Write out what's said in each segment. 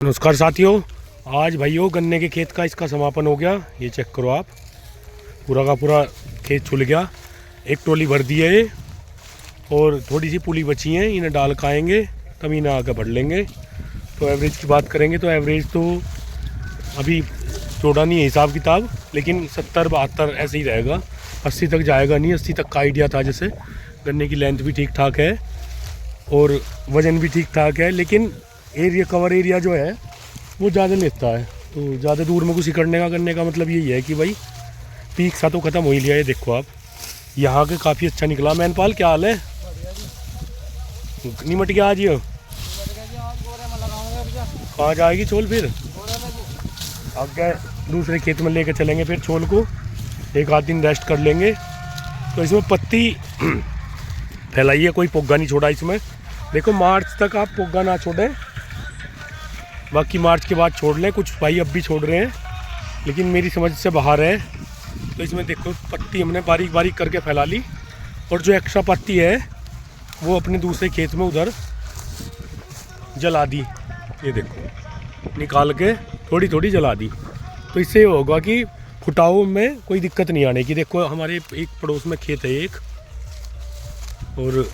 नमस्कार साथियों, आज भाइयों गन्ने के खेत का इसका समापन हो गया। ये चेक करो आप, पूरा का पूरा खेत छुल गया। एक टोली भर दी है और थोड़ी सी पुली बची है, इन्हें डाल खाएंगे तब इन्हें आगे बढ़ लेंगे। तो एवरेज की बात करेंगे तो एवरेज तो अभी जोड़ा नहीं है हिसाब किताब, लेकिन 70-72 ऐसे ही रहेगा। 80 तक जाएगा नहीं, 80 तक का आइडिया था। जैसे गन्ने की लेंथ भी ठीक ठाक है और वज़न भी ठीक ठाक है, लेकिन एरिया कवर एरिया जो है वो ज़्यादा लेता है। तो ज़्यादा दूर में कुछ करने का मतलब यही है कि भाई पीक सा तो ख़त्म हो ही लिया। ये देखो आप, यहाँ के काफ़ी अच्छा निकला। मैनपाल क्या हाल है? निमट गया आज ये, कहाँ जाएगी छोल? फिर आगे दूसरे खेत में लेकर चलेंगे फिर छोल को, एक आध दिन रेस्ट कर लेंगे। तो इसमें पत्ती फैलाइए, कोई पोगा नहीं छोड़ा इसमें। देखो मार्च तक आप पोगा ना छोड़ें, बाकी मार्च के बाद छोड़ लें। कुछ भाई अब भी छोड़ रहे हैं, लेकिन मेरी समझ से बाहर है। तो इसमें देखो पत्ती हमने बारीक बारीक करके फैला ली, और जो एक्स्ट्रा पत्ती है वो अपने दूसरे खेत में उधर जला दी। ये देखो निकाल के थोड़ी थोड़ी जला दी। तो इससे ये होगा कि फुटाव में कोई दिक्कत नहीं आने की। देखो हमारे एक पड़ोस में खेत है एक, और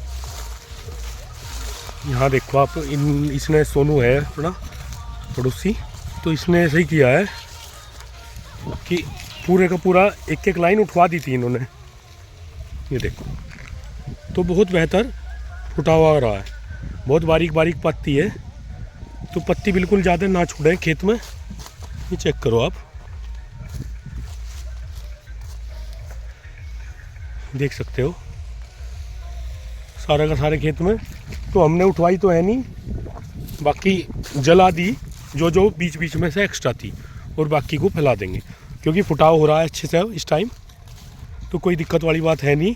यहाँ देखो आप, इसने सोनू है अपना पड़ोसी, तो इसने ऐसे ही किया है कि पूरे का पूरा एक एक लाइन उठवा दी थी इन्होंने। ये देखो, तो बहुत बेहतर फुटावा हो रहा है, बहुत बारीक बारीक पत्ती है। तो पत्ती बिल्कुल ज़्यादा ना छोड़ें खेत में। ये चेक करो आप, देख सकते हो सारा का सारे खेत में। तो हमने उठवाई तो है नहीं, बाकी जला दी जो जो बीच बीच में से एक्स्ट्रा थी, और बाकी को फैला देंगे क्योंकि फुटाव हो रहा है अच्छे से इस टाइम। तो कोई दिक्कत वाली बात है नहीं।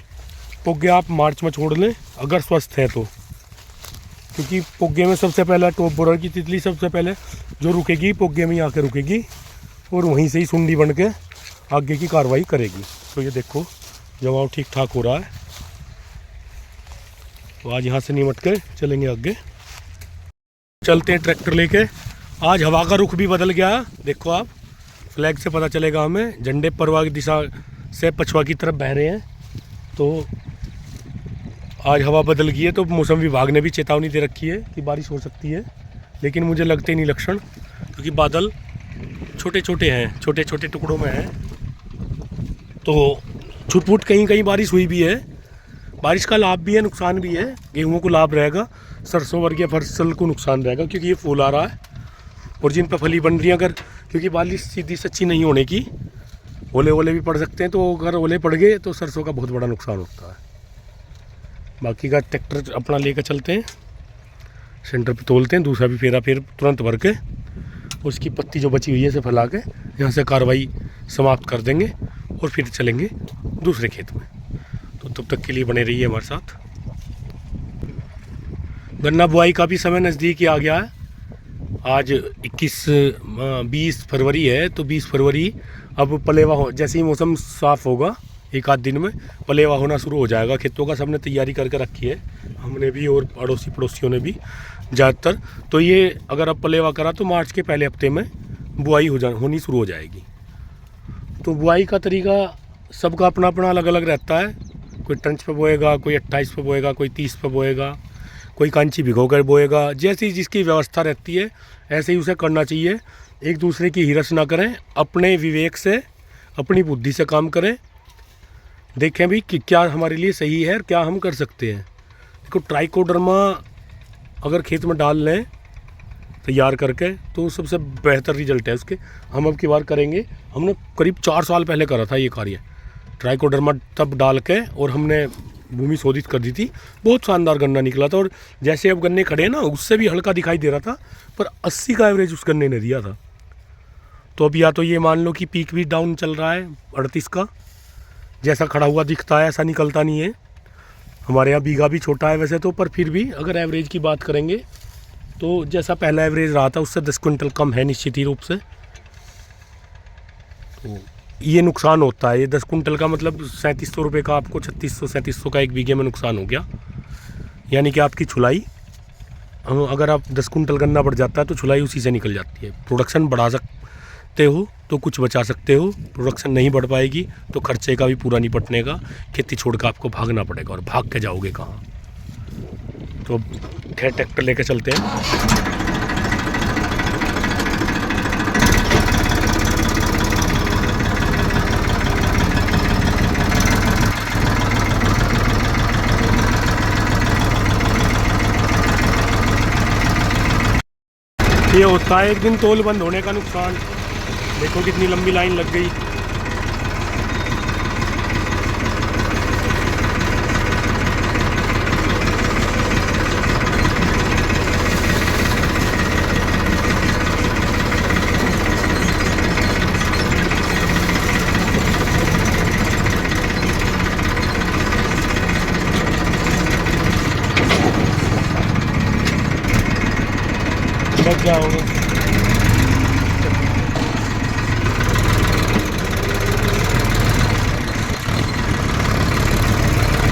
पोगे आप मार्च में छोड़ लें अगर स्वस्थ है तो, क्योंकि पोगे में सबसे पहले टॉप बोरर की तितली सबसे पहले जो रुकेगी पोगे में ही आके रुकेगी, और वहीं से ही सुंडी बन के आगे की कार्रवाई करेगी। तो ये देखो जमाव ठीक ठाक हो रहा है। तो आज यहाँ से निमट के चलेंगे आगे, चलते हैं ट्रैक्टर लेके। आज हवा का रुख भी बदल गया, देखो आप, फ्लैग से पता चलेगा हमें। झंडे परवा की दिशा से पछवा की तरफ बह रहे हैं। तो आज हवा बदल गई है, तो मौसम विभाग ने भी चेतावनी दे रखी है कि बारिश हो सकती है, लेकिन मुझे लगते नहीं लक्षण, क्योंकि बादल छोटे छोटे हैं, छोटे छोटे टुकड़ों में हैं। तो छुटपुट कहीं कहीं बारिश हुई भी है। बारिश का लाभ भी है, नुकसान भी है। गेहूँ को लाभ रहेगा, सरसों वर्गीय फसल को नुकसान रहेगा, क्योंकि ये फूल आ रहा है और जिन पर फली बन रही है, अगर क्योंकि बारिश सीधी सच्ची नहीं होने की, ओले ओले भी पड़ सकते हैं। तो अगर ओले पड़ गए तो सरसों का बहुत बड़ा नुकसान होता है। बाकी का ट्रैक्टर अपना लेकर चलते हैं, सेंटर पे तोलते हैं, दूसरा भी फेरा फिर तुरंत भर के उसकी पत्ती जो बची हुई है इसे फैला के यहाँ से कार्रवाई समाप्त कर देंगे, और फिर चलेंगे दूसरे खेत में। तो तब तक के लिए बने रहिए हमारे साथ। गन्ना बुआई का भी समय नज़दीक ही आ गया है। आज 20 फरवरी है, तो 20 फरवरी अब पलेवा हो, जैसे ही मौसम साफ़ होगा एक आध दिन में पलेवा होना शुरू हो जाएगा। खेतों का सबने तैयारी करके रखी है, हमने भी और अड़ोसी पड़ोसियों ने भी ज़्यादातर। तो ये अगर अब पलेवा करा तो मार्च के पहले हफ्ते में बुआई होनी शुरू हो जाएगी। तो बुआई का तरीका सबका अपना अपना अलग अलग रहता है। कोई ट्रंच पे बोएगा, कोई 28 पे बोएगा, कोई 30 पे बोएगा, कोई कांची भिगो कर बोएगा। जैसी जिसकी व्यवस्था रहती है ऐसे ही उसे करना चाहिए। एक दूसरे की हिरस ना करें, अपने विवेक से अपनी बुद्धि से काम करें। देखें भी कि क्या हमारे लिए सही है और क्या हम कर सकते हैं। देखो ट्राइकोडर्मा अगर खेत में डाल लें तैयार करके तो सबसे बेहतर रिजल्ट है उसके। हम अब की बार करेंगे, हमने करीब 4 साल पहले करा था ये कार्य, ट्राइकोडर्मा तब डाल के, और हमने भूमि शोधित कर दी थी। बहुत शानदार गन्ना निकला था, और जैसे अब गन्ने खड़े हैं ना, उससे भी हल्का दिखाई दे रहा था, पर 80 का एवरेज उस गन्ने ने दिया था। तो अब या तो ये मान लो कि पीक भी डाउन चल रहा है 38 का, जैसा खड़ा हुआ दिखता है ऐसा निकलता नहीं है। हमारे यहाँ बीघा भी छोटा है वैसे तो, पर फिर भी अगर एवरेज की बात करेंगे तो जैसा पहला एवरेज रहा था उससे 10 क्विंटल कम है निश्चित ही रूप से। तो ये नुकसान होता है। ये 10 कुंटल का मतलब 3700 रुपये का आपको 3600-3700 का एक बीघे में नुकसान हो गया। यानी कि आपकी छुलाई अगर आप 10 कुंटल गन्ना बढ़ जाता है तो छुलाई उसी से निकल जाती है। प्रोडक्शन बढ़ा सकते हो तो कुछ बचा सकते हो, प्रोडक्शन नहीं बढ़ पाएगी तो खर्चे का भी पूरा निपटने का, खेती छोड़ कर आपको भागना पड़ेगा, और भाग के जाओगे कहाँ। तो खैर ट्रैक्टर लेके चलते हैं। ये होता है एक दिन तोल बंद होने का नुकसान। देखो कितनी लंबी लाइन लग गई। बच जाओगे।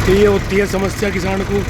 तो ये होती है समस्या किसान को।